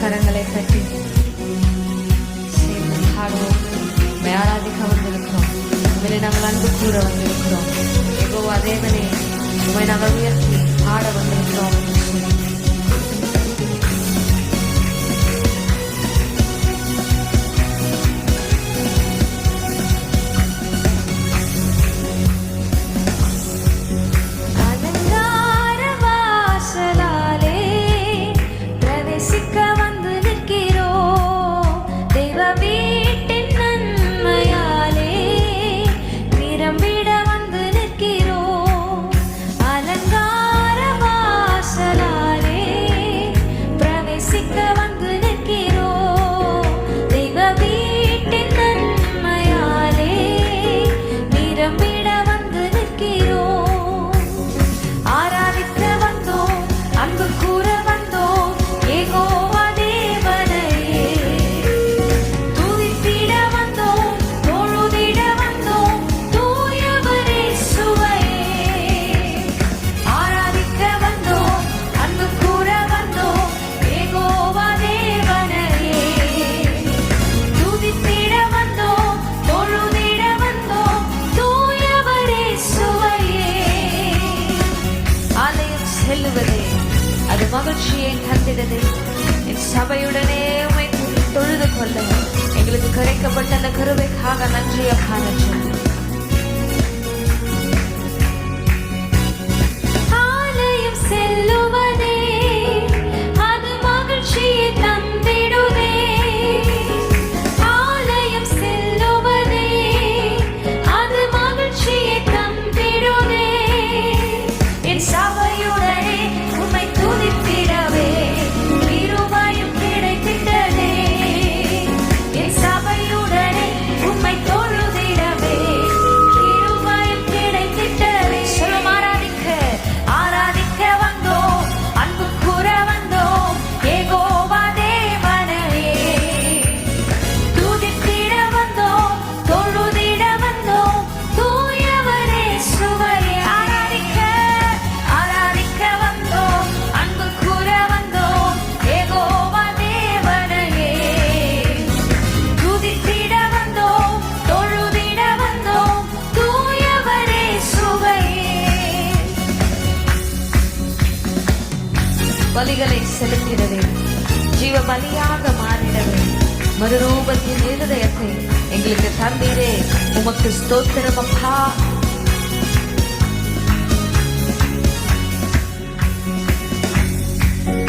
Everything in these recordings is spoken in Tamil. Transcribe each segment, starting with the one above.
கரங்களை தட்டி சேர்ந்து பாடுவோம். ஆராதிக்க வந்திருக்கிறோம். உங்களை நாங்கள் அன்பு கூற வந்திருக்கிறோம். யெகோவா தேவனே, உங்களை நாங்கள் உயர்த்தி பாட வந்திருக்கிறோம். அது மகிழ்ச்சியை தந்திடது. என் சபையுடனே உம்மை தொழுது கொள்ள எங்களுக்கு கிடைக்கப்பட்ட அந்த கிருபைக்காக நன்றி அப்பா. ஆலயம் செல்லுவதே அது மகிழ்ச்சியை தந்திடுவே. ஆலயம் செல்லுவதே அது மகிழ்ச்சியை தந்திடுவே. என் சபையுடனே உம்மை துதித்திடவே கிருபையும் கிடைத்திட்டதே. என் சபையுடனே உம்மை தொழுதிடவே கிருபையும் கிடைத்திட்டதே. சொல்லும் ஆராதிக்க வந்தோம், அன்பு கூற வந்தோம். யெகோவா தேவனே, துதித்திட வந்தோம், தொழுதிட வந்தோம். தூயவரே சுவையே. ஆராதிக்க வந்தோம், அன்பு கூற வந்தோம். யெகோவா தேவனையே, துதித்திட வந்தோம், தொழுதிட வந்தோம். தூயவரே சுவையே. பலிகளை செலுத்திடவே, ஜீவ பலியாக மாறிடவே, மறுரூபத்தின் இருதயத்தை எங்களுக்கு தந்தீரே. உமக்கு ஸ்தோத்திரம் அப்பா.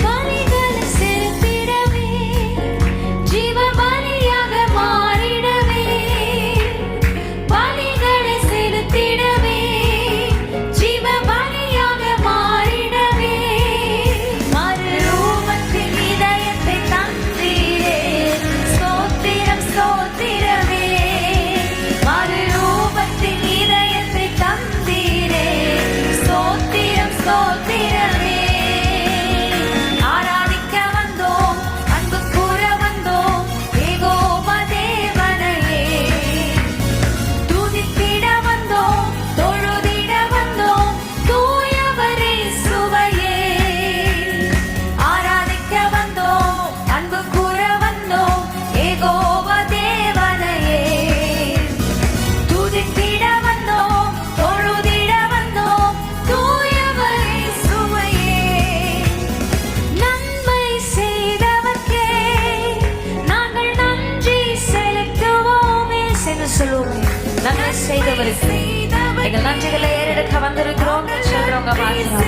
பலிகளை செலுத்திடவே, ஜீவ பலியாக மாறிடவே. பலிகளை செலுத்திடவே, ஜீவ பலியாக மாறிடவே. மறுரூபத்தின் இதயத்தை தந்தீரே. ஸ்தோத்திரம் ஸ்தோத்திரமே. மறுரூபத்தின் இதயத்தை தந்தீரே. ஸ்தோத்திரம் ஸ்தோத்திரமே. ஆராதிக்க வந்தோம், அன்பு கூற வந்தோம். யெகோவா தேவனையே, துதித்திட வந்தோம், தொழுதிட வந்தோம். தூயவரே சுவையே. ஆராதிக்க வந்தோம், அன்பு கூற வந்தோம். யெகோவா தேவனையே, துதித்திட வந்தோம், தொழுதிட வந்தோம். தூயவரே சுவையே. நன்மை செய்தவர்க்கே நாங்கள் நன்றி செலுத்துவோமே. சென்று சொல்லுவோமே, நன்மை செய்தவருக்கு எங்கள் நன்றிகளை ஏறெடுக்க வந்திருக்கிறோம் சொல்றவங்க மாத்திரம்.